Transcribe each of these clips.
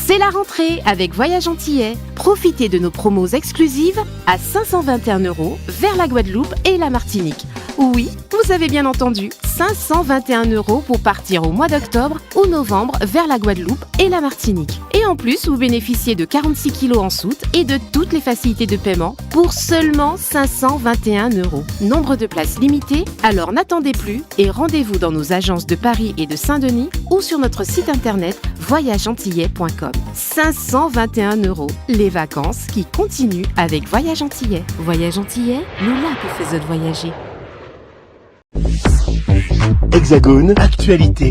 C'est la rentrée avec Voyage Antillais. Profitez de nos promos exclusives à 521 € vers la Guadeloupe et la Martinique. Oui, vous avez bien entendu, 521 € pour partir au mois d'octobre ou novembre vers la Guadeloupe et la Martinique. Et en plus, vous bénéficiez de 46 kg en soute et de toutes les facilités de paiement pour seulement 521 €. Nombre de places limitées, alors n'attendez plus et rendez-vous dans nos agences de Paris et de Saint-Denis ou sur notre site internet voyageantillais.com. 521 €, les vacances qui continuent avec Voyage Antillais. Voyage Antillais, le lac qui fait voyager. Hexagone, actualité.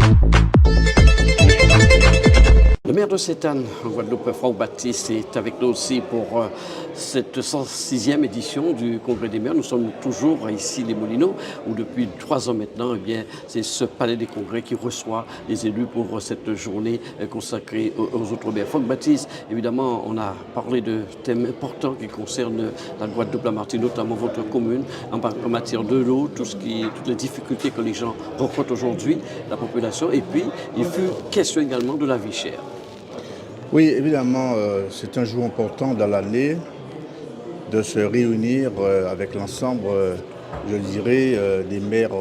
Le maire de Sétane, en Guadeloupe, Franck Baptiste, est avec nous aussi pour cette 106e édition du Congrès des maires. Nous sommes toujours ici, les Moulineaux, où depuis 3 ans maintenant, eh bien, c'est ce palais des congrès qui reçoit les élus pour cette journée consacrée aux Outre-mer. Franck Baptiste, évidemment, on a parlé de thèmes importants qui concernent la Guadeloupe, la Martinique, notamment votre commune, en matière de l'eau, toutes les difficultés que les gens rencontrent aujourd'hui, la population. Et puis, il fut question également de la vie chère. Oui, évidemment, c'est un jour important dans l'année de se réunir avec l'ensemble, je dirais, des maires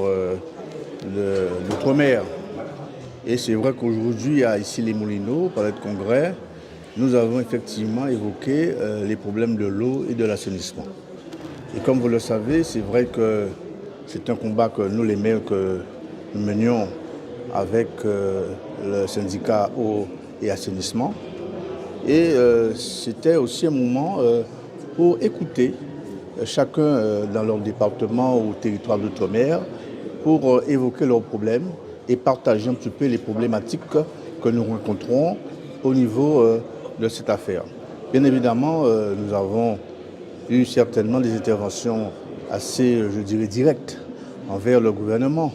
de l'outre-mer. Et c'est vrai qu'aujourd'hui, à ici les Moulineaux, palais de congrès, nous avons effectivement évoqué les problèmes de l'eau et de l'assainissement. Et comme vous le savez, c'est vrai que c'est un combat que nous, les maires, que nous menions avec le syndicat eau et assainissement. Et c'était aussi un moment pour écouter chacun dans leur département ou territoire d'outre-mer pour évoquer leurs problèmes et partager un petit peu les problématiques que nous rencontrons au niveau de cette affaire. Bien évidemment, nous avons eu certainement des interventions assez, je dirais, directes envers le gouvernement,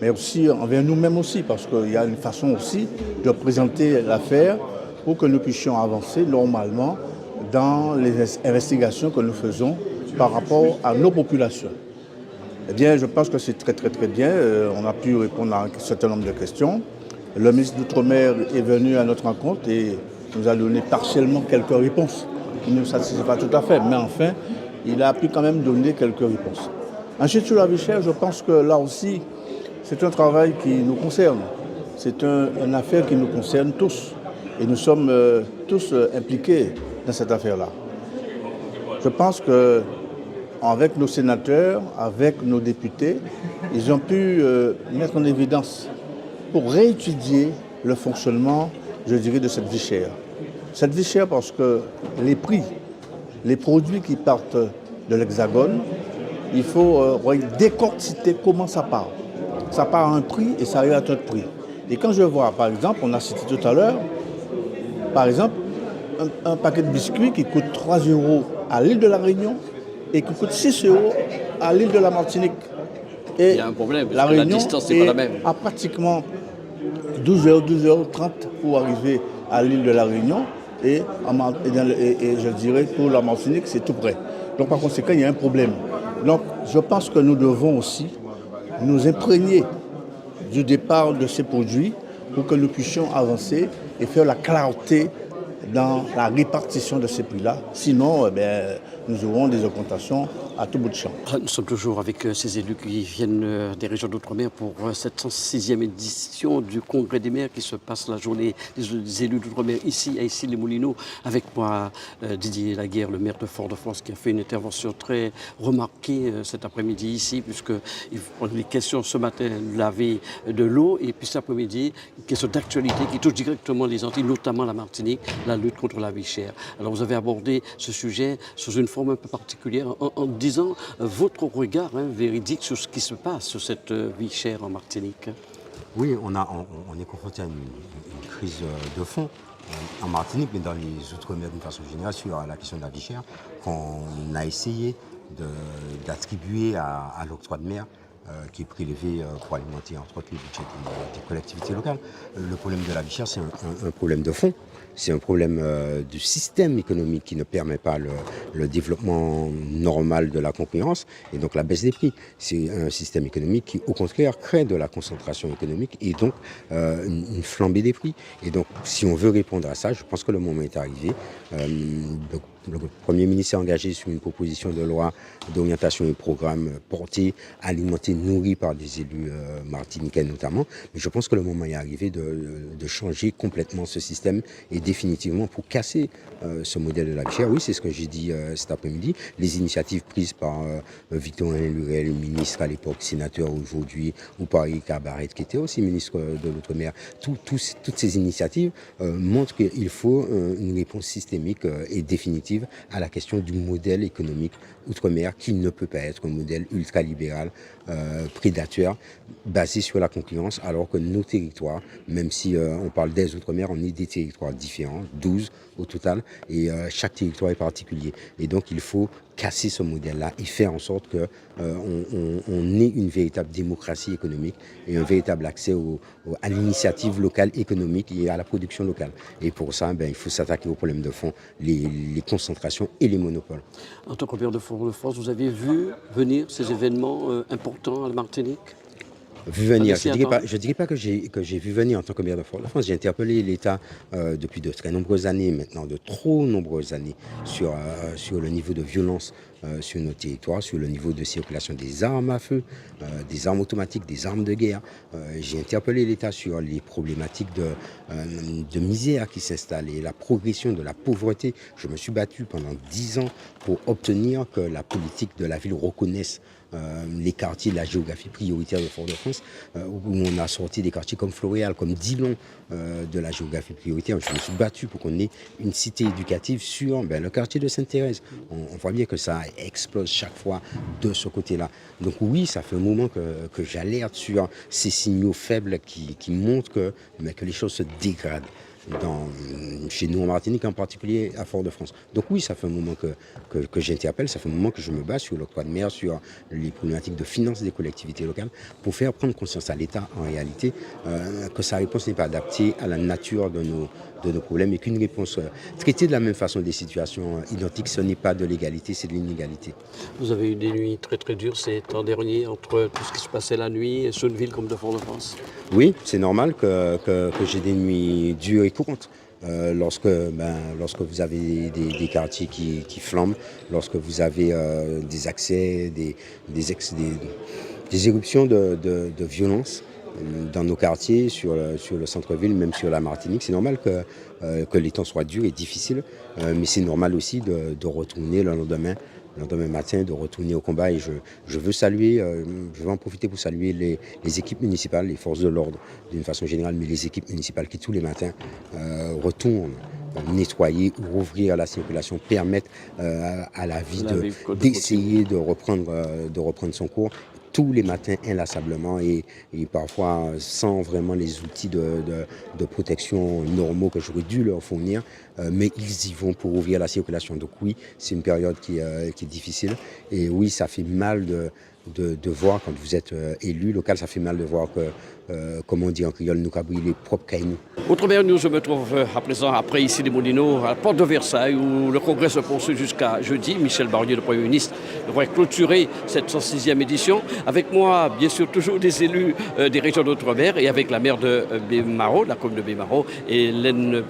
mais aussi envers nous-mêmes aussi, parce qu'il y a une façon aussi de présenter l'affaire pour que nous puissions avancer normalement dans les investigations que nous faisons par rapport à nos populations. Eh bien, je pense que c'est très bien. On a pu répondre à un certain nombre de questions. Le ministre d'Outre-mer est venu à notre rencontre et nous a donné partiellement quelques réponses. Il ne nous satisfait pas tout à fait, mais enfin, il a pu quand même donner quelques réponses. Ensuite, sur la vie chère, je pense que là aussi, c'est un travail qui nous concerne. C'est une affaire qui nous concerne tous. Et nous sommes tous impliqués dans cette affaire-là. Je pense qu'avec nos sénateurs, avec nos députés, ils ont pu mettre en évidence pour réétudier le fonctionnement, je dirais, de cette vie chère. Cette vie chère parce que les prix, les produits qui partent de l'Hexagone, il faut décortiquer comment ça part. Ça part à un prix et ça arrive à un autre prix. Et quand je vois, par exemple, on a cité tout à l'heure, par exemple, un paquet de biscuits qui coûte 3 € à l'île de la Réunion et qui coûte 6 € à l'île de la Martinique. Et il y a un problème, parce la que Réunion la distance n'est pas la même. à pratiquement 12h30 pour arriver à l'île de la Réunion et je dirais pour la Martinique, c'est tout près. Donc par conséquent, il y a un problème. Donc je pense que nous devons aussi nous imprégner du départ de ces produits pour que nous puissions avancer et faire la clarté dans la répartition de ces prix-là. Sinon, nous aurons des augmentations à tout bout de champ. Nous sommes toujours avec ces élus qui viennent des régions d'outre-mer pour cette 106e édition du Congrès des maires qui se passe la journée des élus d'outre-mer ici, à les Moulineaux. Avec moi, Didier Laguerre, le maire de Fort-de-France, qui a fait une intervention très remarquée cet après-midi ici, puisqu'il prend les questions ce matin de la veille de l'eau, et puis cet après-midi, une question d'actualité qui touche directement les Antilles, notamment la Martinique, la lutte contre la vie chère. Alors vous avez abordé ce sujet sous une forme un peu particulière en disant votre regard véridique sur ce qui se passe sur cette vie chère en Martinique. Oui, on est confronté à une crise de fond en Martinique, mais dans les Outre-mer d'une façon générale sur la question de la vie chère, qu'on a essayé d'attribuer à l'octroi de mer qui est prélevé pour alimenter entre autres le budget des collectivités locales. Le problème de la vie chère, c'est un problème de fond. C'est un problème du système économique qui ne permet pas le développement normal de la concurrence et donc la baisse des prix. C'est un système économique qui, au contraire, crée de la concentration économique et donc une flambée des prix. Et donc, si on veut répondre à ça, je pense que le moment est arrivé. Le Premier ministre s'est engagé sur une proposition de loi d'orientation et programme porté, alimenté, nourri par des élus martiniquais notamment. Mais je pense que le moment est arrivé de changer complètement ce système et définitivement pour casser ce modèle de la vie chère. Oui, c'est ce que j'ai dit cet après-midi. Les initiatives prises par Victorien Lurel, ministre à l'époque, sénateur aujourd'hui, ou par Eric Barrette, qui était aussi ministre de l'Outre-mer. Toutes ces initiatives montrent qu'il faut une réponse systémique et définitive à la question du modèle économique outre-mer qui ne peut pas être un modèle ultralibéral, prédateur, basé sur la concurrence, alors que nos territoires, même si on parle des outre-mer, on est des territoires différents, 12 au total, et chaque territoire est particulier. Et donc il faut casser ce modèle-là et faire en sorte qu'on ait une véritable démocratie économique et un véritable accès à l'initiative locale économique et à la production locale. Et pour ça, il faut s'attaquer aux problèmes de fond, les concentrations et les monopoles. En tant que maire de Fort-de-France, vous avez vu venir ces événements importants à la Martinique ? Vu venir. Je ne dirais pas que j'ai vu venir en tant que maire de Fort-de-France. J'ai interpellé l'État depuis de très nombreuses années, maintenant de trop nombreuses années, sur le niveau de violence sur nos territoires, sur le niveau de circulation des armes à feu, des armes automatiques, des armes de guerre. J'ai interpellé l'État sur les problématiques de misère qui s'installent et la progression de la pauvreté. Je me suis battu pendant 10 ans pour obtenir que la politique de la ville reconnaisse les quartiers de la géographie prioritaire de Fort-de-France, où on a sorti des quartiers comme Floréal, comme Dillon de la géographie prioritaire. Je me suis battu pour qu'on ait une cité éducative sur le quartier de Sainte-Thérèse. On voit bien que ça explose chaque fois de ce côté-là. Donc oui, ça fait un moment que j'alerte sur ces signaux faibles qui montrent que les choses se dégradent. Chez nous en Martinique, en particulier à Fort-de-France. Donc oui, ça fait un moment que j'interpelle, ça fait un moment que je me bats sur l'octroi de mer, sur les problématiques de finances des collectivités locales, pour faire prendre conscience à l'État, en réalité, que sa réponse n'est pas adaptée à la nature de nos problèmes et qu'une réponse traitée de la même façon des situations identiques, ce n'est pas de l'égalité, c'est de l'inégalité. Vous avez eu des nuits très très dures ces temps derniers, entre tout ce qui se passait la nuit sur une ville comme de Fort-de-France. Oui, c'est normal que j'ai des nuits dures et courantes. Lorsque vous avez des quartiers qui flambent, lorsque vous avez des accès, des éruptions de violence dans nos quartiers, sur le centre-ville, même sur la Martinique, c'est normal que les temps soient durs et difficiles, mais c'est normal aussi de retourner le lendemain matin, de retourner au combat. Et je veux en profiter pour saluer les équipes municipales, les forces de l'ordre d'une façon générale, mais les équipes municipales qui tous les matins retournent nettoyer, rouvrir la circulation, permettre à la vie d'essayer de reprendre son cours tous les matins inlassablement et parfois sans vraiment les outils de protection normaux que j'aurais dû leur fournir, mais ils y vont pour ouvrir la circulation. Donc oui, c'est une période qui est difficile et oui, ça fait mal de voir quand vous êtes élu local, ça fait mal de voir que, comme on dit en créole, nous cabris les propres cailloux. Autrement, nous je me trouve à présent, après ici les Moulineaux, à la porte de Versailles, où le congrès se poursuit jusqu'à jeudi. Michel Barnier, le Premier ministre, devrait clôturer cette 106e édition. Avec moi, bien sûr, toujours des élus des régions d'Outre-mer et avec la maire de Baie-Mahault, la commune de Baie-Mahault, Hélène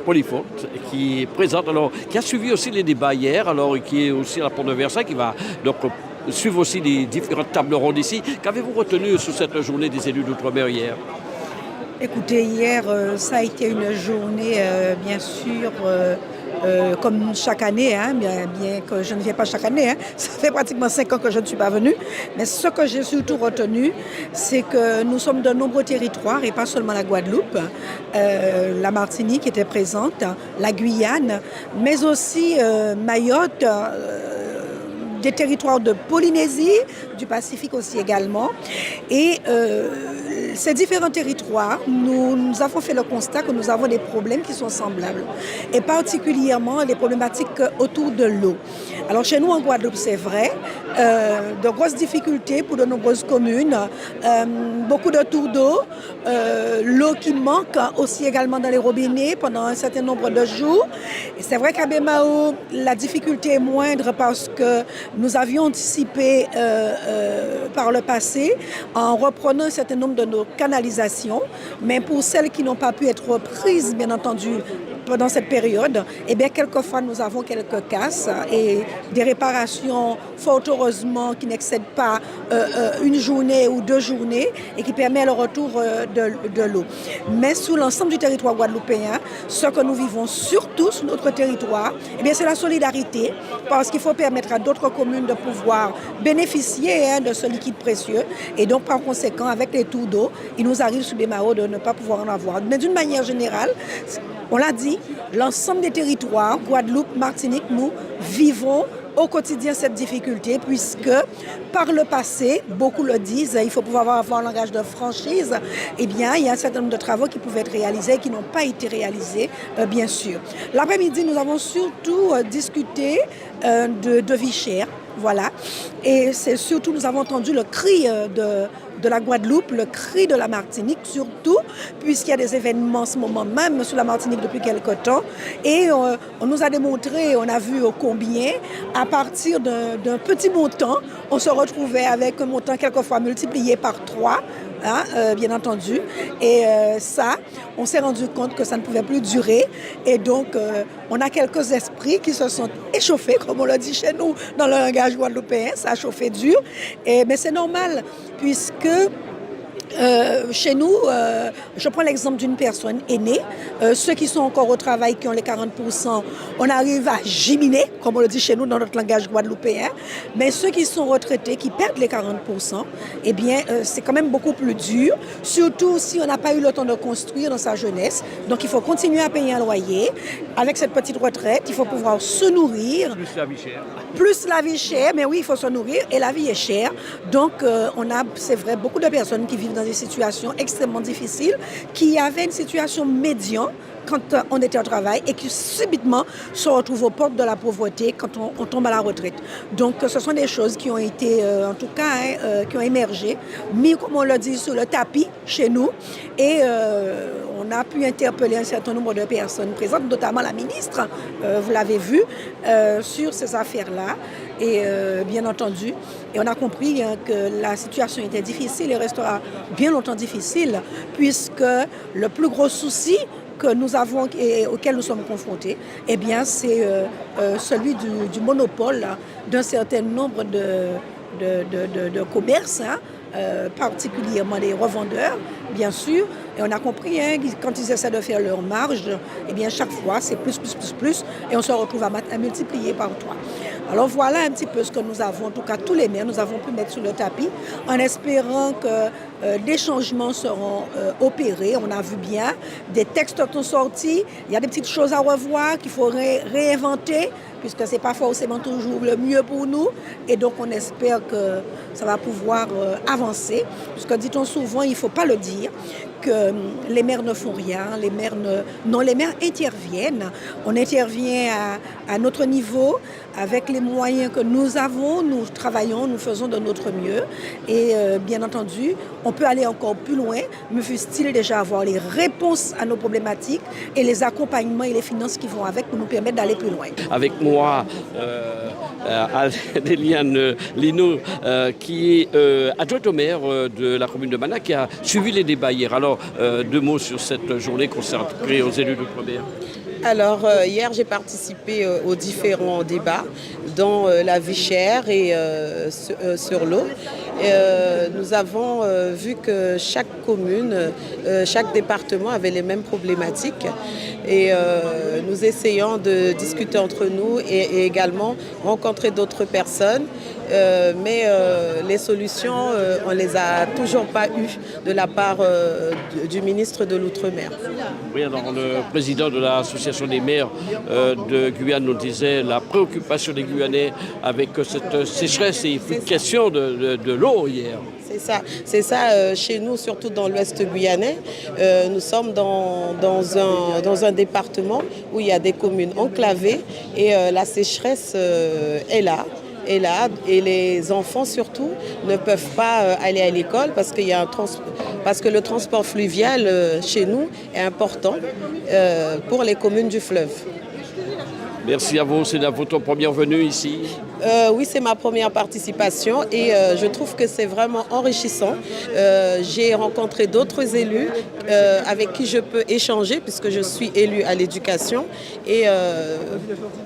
Polifolt, qui est présente, alors, qui a suivi aussi les débats hier, alors qui est aussi à la porte de Versailles, qui va donc suivre aussi les différentes tables rondes ici. Qu'avez-vous retenu sur cette journée des élus d'Outre-mer hier ? Écoutez, hier, ça a été une journée, bien sûr, comme chaque année, bien que je ne viens pas chaque année, ça fait pratiquement 5 ans que je ne suis pas venue. Mais ce que j'ai surtout retenu, c'est que nous sommes de nombreux territoires, et pas seulement la Guadeloupe, la Martinique était présente, la Guyane, mais aussi Mayotte, des territoires de Polynésie, du Pacifique aussi également. Et ces différents territoires, nous avons fait le constat que nous avons des problèmes qui sont semblables, et particulièrement les problématiques autour de l'eau. Alors chez nous en Guadeloupe, c'est vrai, de grosses difficultés pour de nombreuses communes, beaucoup de tours d'eau, l'eau qui manque aussi également dans les robinets pendant un certain nombre de jours. Et c'est vrai qu'à Bemao, la difficulté est moindre parce que nous avions anticipé par le passé en reprenant un certain nombre de nos canalisations, mais pour celles qui n'ont pas pu être reprises, bien entendu, pendant cette période, eh bien, quelquefois, nous avons quelques casses et des réparations, fort heureusement, qui n'excèdent pas une journée ou 2 journées et qui permettent le retour de l'eau. Mais sur l'ensemble du territoire guadeloupéen, ce que nous vivons surtout sur notre territoire, eh bien, c'est la solidarité, parce qu'il faut permettre à d'autres communes de pouvoir bénéficier de ce liquide précieux. Et donc, par conséquent, avec les tours d'eau, il nous arrive sur Bemao de ne pas pouvoir en avoir. Mais d'une manière générale, on l'a dit, l'ensemble des territoires, Guadeloupe, Martinique, nous vivons au quotidien cette difficulté puisque par le passé, beaucoup le disent, il faut pouvoir avoir un langage de franchise, eh bien, il y a un certain nombre de travaux qui pouvaient être réalisés et qui n'ont pas été réalisés, bien sûr. L'après-midi, nous avons surtout discuté de vie chère, voilà, et c'est surtout, nous avons entendu le cri de la Guadeloupe, le cri de la Martinique surtout, puisqu'il y a des événements en ce moment même sur la Martinique depuis quelque temps. Et on nous a démontré, on a vu combien, à partir d'un petit montant, on se retrouvait avec un montant quelquefois multiplié par 3, bien entendu. Et ça, on s'est rendu compte que ça ne pouvait plus durer. Et donc, on a quelques esprits qui se sont échauffés, comme on le dit chez nous, dans le langage guadeloupéen. Ça a chauffé dur. Mais c'est normal, puisque chez nous, je prends l'exemple d'une personne aînée. Ceux qui sont encore au travail, qui ont les 40%, on arrive à giminer, comme on le dit chez nous dans notre langage guadeloupéen. Mais ceux qui sont retraités, qui perdent les 40%, eh bien, c'est quand même beaucoup plus dur. Surtout si on n'a pas eu le temps de construire dans sa jeunesse. Donc, il faut continuer à payer un loyer. Avec cette petite retraite, il faut pouvoir se nourrir. Plus la vie chère. Plus la vie chère, mais oui, il faut se nourrir et la vie est chère. Donc, on a, c'est vrai, beaucoup de personnes qui vivent dans des situations extrêmement difficiles, qui avaient une situation médiane quand on était au travail et qui subitement se retrouvent aux portes de la pauvreté quand on tombe à la retraite. Donc, ce sont des choses qui ont été, en tout cas, qui ont émergé, mis, comme on le dit, sur le tapis chez nous. Et on a pu interpeller un certain nombre de personnes présentes, notamment la ministre, vous l'avez vu, sur ces affaires-là. Et bien entendu, et on a compris que la situation était difficile et restera bien longtemps difficile, puisque le plus gros souci que nous avons et auquel nous sommes confrontés, eh bien, c'est celui du monopole d'un certain nombre de commerces, particulièrement les revendeurs, bien sûr. Et on a compris, quand ils essaient de faire leur marge, eh bien, chaque fois, c'est plus, et on se retrouve à multiplier par 3. Alors voilà un petit peu ce que nous avons, en tout cas tous les maires, nous avons pu mettre sur le tapis en espérant que des changements seront opérés. On a vu bien, des textes sont sortis, il y a des petites choses à revoir qu'il faut réinventer, puisque ce n'est pas forcément toujours le mieux pour nous. Et donc on espère que ça va pouvoir avancer, puisque dit-on souvent, il ne faut pas le dire, que les maires ne font rien, les maires interviennent. On intervient à notre niveau, avec les moyens que nous avons, nous travaillons, nous faisons de notre mieux. Et bien entendu, on peut aller encore plus loin, mais fût-il déjà avoir les réponses à nos problématiques et les accompagnements et les finances qui vont avec pour nous permettre d'aller plus loin. Avec moi, Adéliane Lino, qui est adjointe au maire de la commune de Mana, qui a suivi les débats hier. Alors, 2 mots sur cette journée consacrée aux élus d'outre-mer. Alors, hier, j'ai participé aux différents débats, dont la vie chère et sur l'eau. Nous avons vu que chaque commune, chaque département avait les mêmes problématiques. Et nous essayons de discuter entre nous et également rencontrer d'autres personnes. Mais les solutions, on ne les a toujours pas eues de la part du ministre de l'Outre-mer. Oui, alors le président de l'association des maires de Guyane nous disait la préoccupation des Guyanais avec cette sécheresse et fluctuation de l'eau hier. C'est ça chez nous, surtout dans l'ouest guyanais. Nous sommes dans un département où il y a des communes enclavées et la sécheresse est là. est là et les enfants surtout ne peuvent pas aller à l'école parce qu'il y a parce que le transport fluvial chez nous est important pour les communes du fleuve. Merci à vous, c'est votre première venue ici. Oui, c'est ma première participation et je trouve que c'est vraiment enrichissant. J'ai rencontré d'autres élus avec qui je peux échanger puisque je suis élue à l'éducation. Et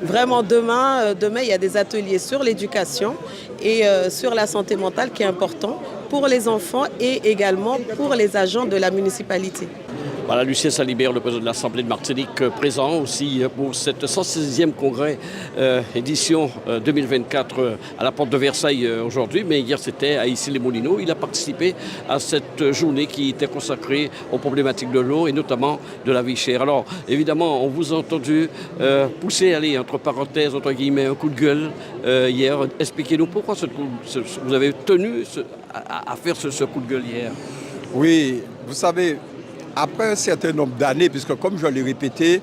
vraiment demain, il y a des ateliers sur l'éducation et sur la santé mentale qui est important pour les enfants et également pour les agents de la municipalité. Voilà, Lucien Salibert, le président de l'Assemblée de Martinique, présent aussi pour cette 116e congrès édition 2024 à la porte de Versailles aujourd'hui. Mais hier, c'était à Issy-les-Moulineaux. Il a participé à cette journée qui était consacrée aux problématiques de l'eau et notamment de la vie chère. Alors, évidemment, on vous a entendu pousser, allez, entre parenthèses, entre guillemets, un coup de gueule hier. Expliquez-nous pourquoi vous avez tenu à faire ce coup de gueule hier. Oui, vous savez, après un certain nombre d'années, puisque comme je l'ai répété,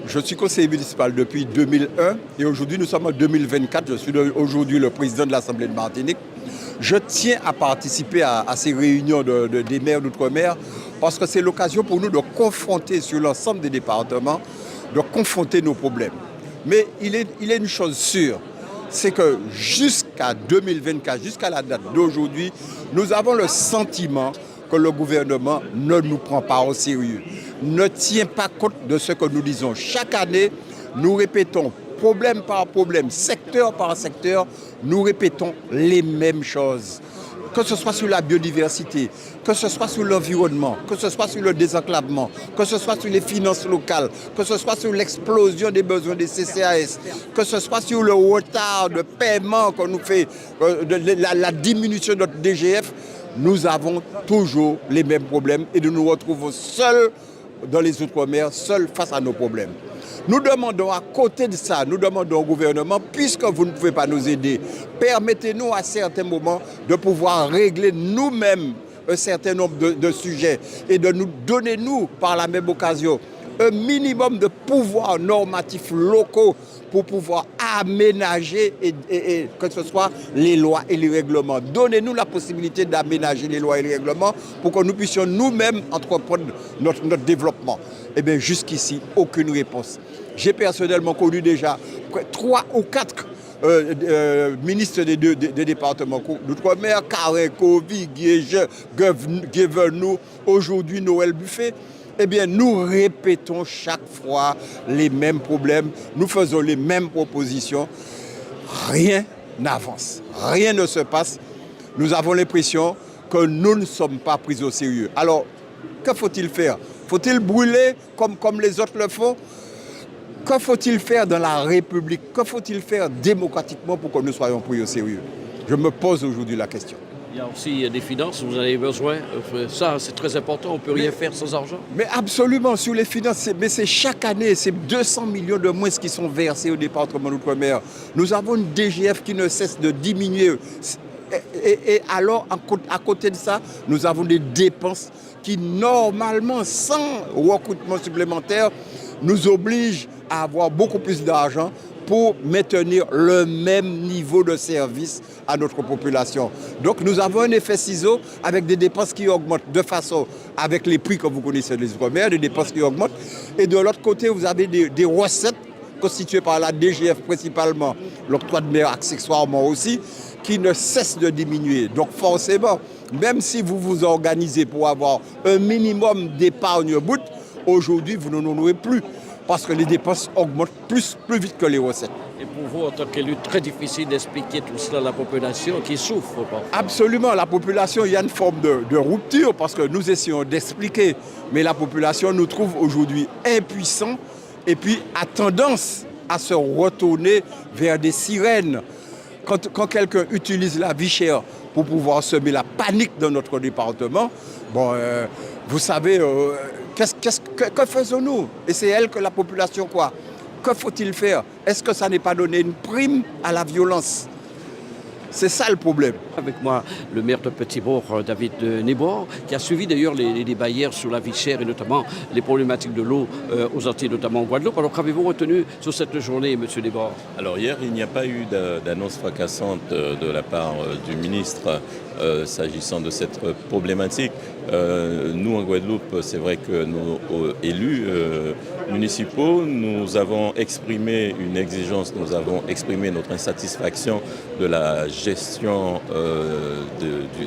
je suis conseiller municipal depuis 2001 et aujourd'hui nous sommes en 2024, je suis aujourd'hui le président de l'Assemblée de Martinique. Je tiens à participer à ces réunions des maires d'outre-mer parce que c'est l'occasion pour nous de confronter sur l'ensemble des départements, de confronter nos problèmes. Mais il est une chose sûre, c'est que jusqu'à 2024, jusqu'à la date d'aujourd'hui, nous avons le sentiment que le gouvernement ne nous prend pas au sérieux, ne tient pas compte de ce que nous disons. Chaque année, nous répétons problème par problème, secteur par secteur, nous répétons les mêmes choses. Que ce soit sur la biodiversité, que ce soit sur l'environnement, que ce soit sur le désenclavement, que ce soit sur les finances locales, que ce soit sur l'explosion des besoins des CCAS, que ce soit sur le retard de paiement qu'on nous fait, la diminution de notre DGF, nous avons toujours les mêmes problèmes et nous nous retrouvons seuls dans les Outre-mer, seuls face à nos problèmes. Nous demandons à côté de ça, nous demandons au gouvernement, puisque vous ne pouvez pas nous aider, permettez-nous à certains moments de pouvoir régler nous-mêmes un certain nombre de sujets et de nous donner, nous, par la même occasion, un minimum de pouvoirs normatifs locaux pour pouvoir aménager et que ce soit les lois et les règlements. Donnez-nous la possibilité d'aménager les lois et les règlements pour que nous puissions nous-mêmes entreprendre notre développement. Eh bien, jusqu'ici, aucune réponse. J'ai personnellement connu déjà 3 ou 4 ministres des départements d'outre-mer, Karen, Kovi, Guévenou, aujourd'hui Noël Buffet. Eh bien, nous répétons chaque fois les mêmes problèmes, nous faisons les mêmes propositions. Rien n'avance, rien ne se passe. Nous avons l'impression que nous ne sommes pas pris au sérieux. Alors, que faut-il faire? Faut-il brûler comme les autres le font? Que faut-il faire dans la République? Que faut-il faire démocratiquement pour que nous soyons pris au sérieux? Je me pose aujourd'hui la question. Il y a aussi des finances, vous en avez besoin. Ça, c'est très important, on ne peut rien faire sans argent. Mais absolument, sur les finances, mais c'est chaque année, c'est 200 millions de moins qui sont versés au département d'outre-mer. Nous avons une DGF qui ne cesse de diminuer. Et alors, à côté de ça, nous avons des dépenses qui, normalement, sans recrutement supplémentaire, nous obligent à avoir beaucoup plus d'argent pour maintenir le même niveau de service à notre population. Donc nous avons un effet ciseau avec des dépenses qui augmentent de façon, avec les prix que vous connaissez des Outre-mer, des dépenses qui augmentent. Et de l'autre côté, vous avez des recettes constituées par la DGF principalement, l'octroi de mer accessoirement aussi, qui ne cessent de diminuer. Donc forcément, même si vous vous organisez pour avoir un minimum d'épargne brute, aujourd'hui vous n'en aurez plus. Parce que les dépenses augmentent plus vite que les recettes. Et pour vous, en tant qu'élu, très difficile d'expliquer tout cela à la population qui souffre parfois. Absolument, la population, il y a une forme de rupture parce que nous essayons d'expliquer, mais la population nous trouve aujourd'hui impuissants et puis a tendance à se retourner vers des sirènes. Quand quelqu'un utilise la vie chère pour pouvoir semer la panique dans notre département, bon, vous savez... que faisons-nous? Et c'est elle que la population quoi? Que faut-il faire? Est-ce que ça n'est pas donner une prime à la violence? C'est ça le problème. Avec moi, le maire de Petit-Bourg, David Nébor, qui a suivi d'ailleurs les débats hier sur la vie chère et notamment les problématiques de l'eau aux Antilles, notamment en Guadeloupe. Alors qu'avez-vous retenu sur cette journée, M. Nébor? Alors hier, il n'y a pas eu d'annonce fracassante de la part du ministre s'agissant de cette problématique. Nous, en Guadeloupe, c'est vrai que nos élus municipaux, nous avons exprimé une exigence, nous avons exprimé notre insatisfaction de la gestion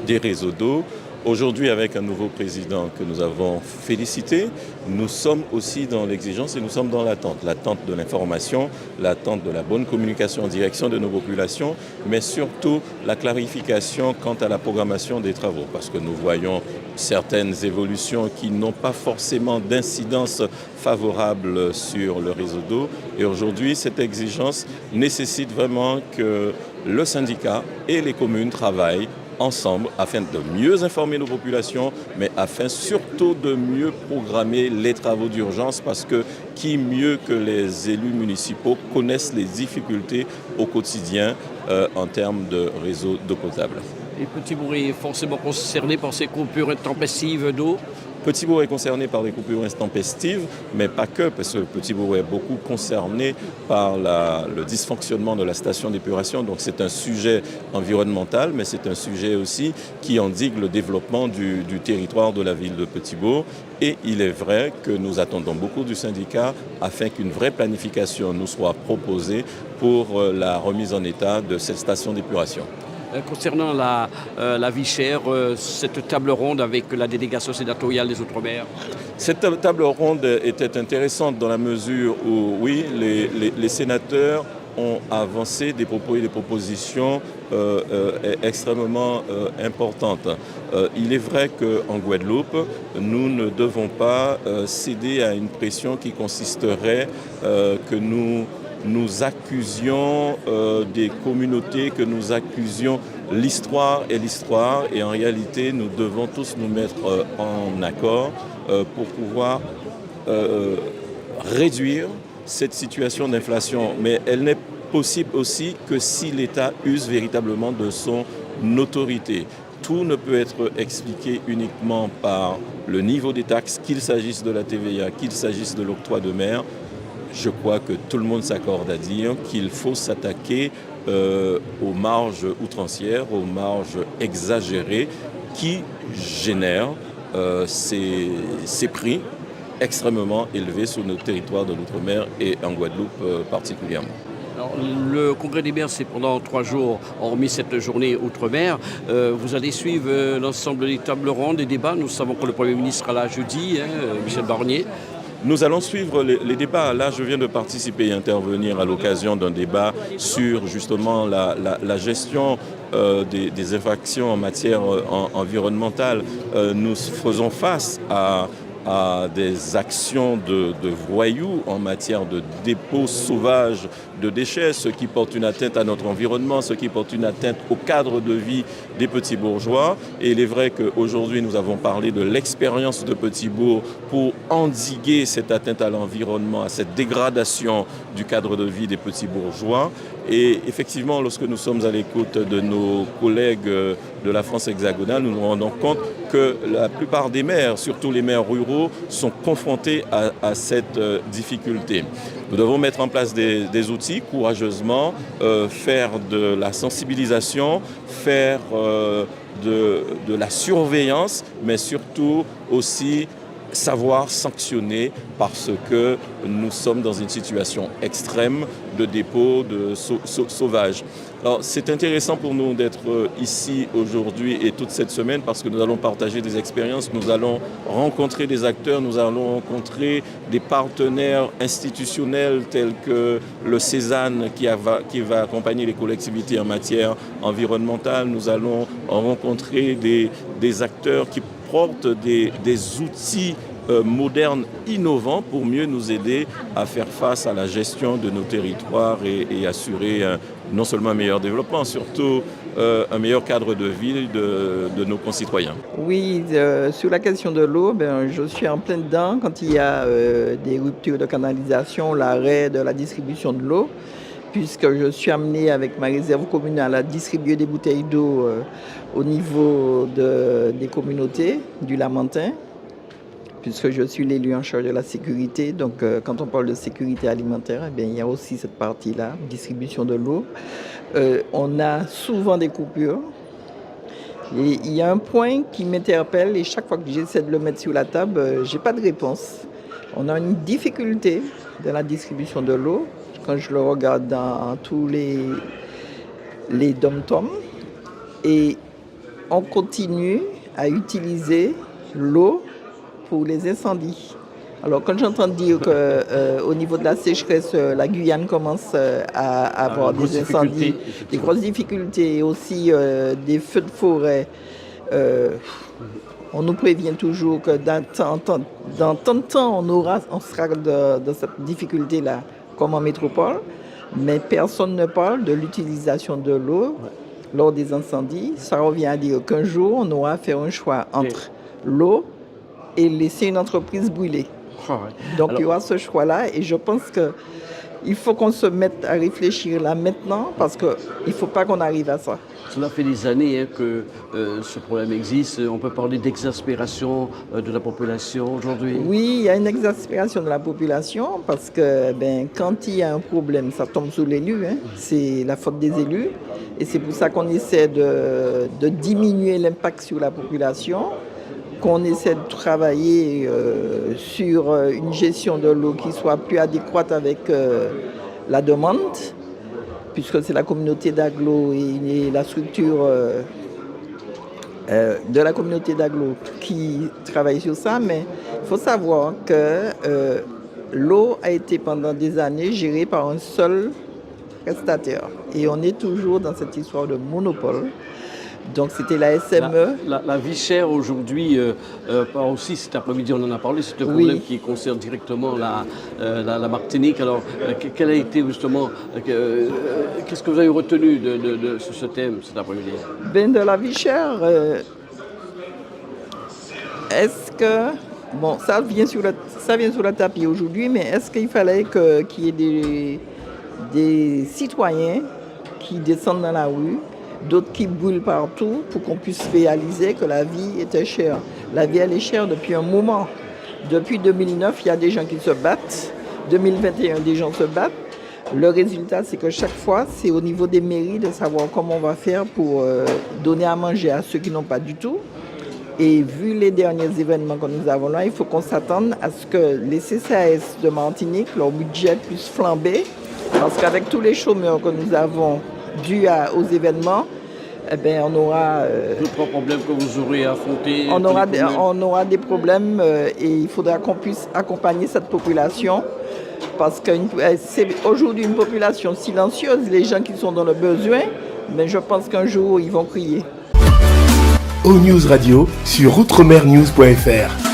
des réseaux d'eau. Aujourd'hui, avec un nouveau président que nous avons félicité, nous sommes aussi dans l'exigence et nous sommes dans l'attente. L'attente de l'information, l'attente de la bonne communication en direction de nos populations, mais surtout la clarification quant à la programmation des travaux. Parce que nous voyons certaines évolutions qui n'ont pas forcément d'incidence favorable sur le réseau d'eau. Et aujourd'hui, cette exigence nécessite vraiment que le syndicat et les communes travaillent ensemble afin de mieux informer nos populations, mais afin surtout de mieux programmer les travaux d'urgence parce que qui mieux que les élus municipaux connaissent les difficultés au quotidien en termes de réseau d'eau potable. Et Petit-Bourg est forcément concerné par ces coupures intempestives d'eau? Petit-Bourg est concerné par les coupures intempestives, mais pas que, parce que Petit-Bourg est beaucoup concerné par le dysfonctionnement de la station d'épuration. Donc c'est un sujet environnemental, mais c'est un sujet aussi qui endigue le développement du territoire de la ville de Petit-Bourg. Et il est vrai que nous attendons beaucoup du syndicat afin qu'une vraie planification nous soit proposée pour la remise en état de cette station d'épuration. Concernant la vie chère, cette table ronde avec la délégation sénatoriale des Outre-mer? Cette table ronde était intéressante dans la mesure où, oui, les sénateurs ont avancé des propos et des propositions extrêmement importantes. Il est vrai qu'en Guadeloupe, nous ne devons pas céder à une pression qui consisterait que nous accusions des communautés, que nous accusions l'histoire et en réalité nous devons tous nous mettre en accord pour pouvoir réduire cette situation d'inflation. Mais elle n'est possible aussi que si l'État use véritablement de son autorité. Tout ne peut être expliqué uniquement par le niveau des taxes, qu'il s'agisse de la TVA, qu'il s'agisse de l'octroi de mer. Je crois que tout le monde s'accorde à dire qu'il faut s'attaquer aux marges outrancières, aux marges exagérées qui génèrent ces prix extrêmement élevés sur nos territoires de l'outre-mer et en Guadeloupe particulièrement. Alors, le congrès des maires, c'est pendant 3 jours, hormis cette journée outre-mer. Vous allez suivre l'ensemble des tables rondes, des débats. Nous savons que le Premier ministre sera là jeudi, Michel Barnier. Nous allons suivre les débats. Là, je viens de participer et intervenir à l'occasion d'un débat sur justement la gestion des infractions en matière environnementale. Nous faisons face à des actions de voyous en matière de dépôt sauvage de déchets, ce qui porte une atteinte à notre environnement, ce qui porte une atteinte au cadre de vie des petits bourgeois. Et il est vrai qu'aujourd'hui, nous avons parlé de l'expérience de Petit-Bourg pour endiguer cette atteinte à l'environnement, à cette dégradation du cadre de vie des petits bourgeois. Et effectivement, lorsque nous sommes à l'écoute de nos collègues de la France hexagonale, nous nous rendons compte que la plupart des maires, surtout les maires ruraux, sont confrontés à cette difficulté. Nous devons mettre en place des outils courageusement, faire de la sensibilisation, faire de la surveillance, mais surtout aussi savoir sanctionner parce que nous sommes dans une situation extrême de dépôt de sauvage. Alors, c'est intéressant pour nous d'être ici aujourd'hui et toute cette semaine parce que nous allons partager des expériences, nous allons rencontrer des acteurs, nous allons rencontrer des partenaires institutionnels tels que le Cézanne qui va accompagner les collectivités en matière environnementale. Nous allons rencontrer des acteurs qui portent des outils modernes, innovants pour mieux nous aider à faire face à la gestion de nos territoires et assurer non seulement un meilleur développement, surtout un meilleur cadre de vie de nos concitoyens. Oui, sur la question de l'eau, je suis en plein dedans quand il y a des ruptures de canalisation, l'arrêt de la distribution de l'eau. puisque je suis amenée avec ma réserve communale à distribuer des bouteilles d'eau au niveau des communautés du Lamentin, puisque je suis l'élu en charge de la sécurité. Donc quand on parle de sécurité alimentaire, eh bien, il y a aussi cette partie-là, distribution de l'eau. On a souvent des coupures. Et il y a un point qui m'interpelle et chaque fois que j'essaie de le mettre sur la table, je n'ai pas de réponse. On a une difficulté dans la distribution de l'eau. Quand je le regarde dans tous les dom-toms, et on continue à utiliser l'eau pour les incendies. Alors quand j'entends dire qu'au niveau de la sécheresse, la Guyane commence à avoir des incendies, des grosses difficultés, et aussi des feux de forêt, on nous prévient toujours que dans tant de temps, on sera dans cette difficulté-là, comme en métropole, mais personne ne parle de l'utilisation de l'eau lors des incendies. Ça revient à dire qu'un jour, on aura à faire un choix entre l'eau et laisser une entreprise brûler. Donc il y aura ce choix-là et je pense qu'il faut qu'on se mette à réfléchir là maintenant parce qu'il ne faut pas qu'on arrive à ça. Cela fait des années que ce problème existe. On peut parler d'exaspération de la population aujourd'hui. Oui, il y a une exaspération de la population parce que quand il y a un problème, ça tombe sur l'élu. C'est la faute des élus. Et c'est pour ça qu'on essaie de diminuer l'impact sur la population, qu'on essaie de travailler sur une gestion de l'eau qui soit plus adéquate avec la demande, puisque c'est la communauté d'agglo et la structure de la communauté d'agglo qui travaille sur ça. Mais il faut savoir que l'eau a été pendant des années gérée par un seul prestataire. Et on est toujours dans cette histoire de monopole. Donc c'était la SME. La vie chère aujourd'hui, aussi cet après-midi on en a parlé, c'est un problème qui concerne directement la Martinique. Alors quel a été justement, qu'est-ce que vous avez retenu sur ce thème cet après-midi? De la vie chère, est-ce que, bon ça vient sur le tapis aujourd'hui, mais est-ce qu'il fallait qu'il y ait des citoyens qui descendent dans la rue, d'autres qui brûlent partout pour qu'on puisse réaliser que la vie était chère. La vie, elle est chère depuis un moment. Depuis 2009, il y a des gens qui se battent. 2021, des gens se battent. Le résultat, c'est que chaque fois, c'est au niveau des mairies de savoir comment on va faire pour donner à manger à ceux qui n'ont pas du tout. Et vu les derniers événements que nous avons là, il faut qu'on s'attende à ce que les CCAS de Martinique, leur budget puisse flamber. Parce qu'avec tous les chômeurs que nous avons dû aux événements, on aura d'autres problèmes que vous aurez affrontés. On aura des problèmes et il faudra qu'on puisse accompagner cette population parce que c'est aujourd'hui une population silencieuse, les gens qui sont dans le besoin, mais je pense qu'un jour ils vont crier. O News Radio sur outremernews.fr.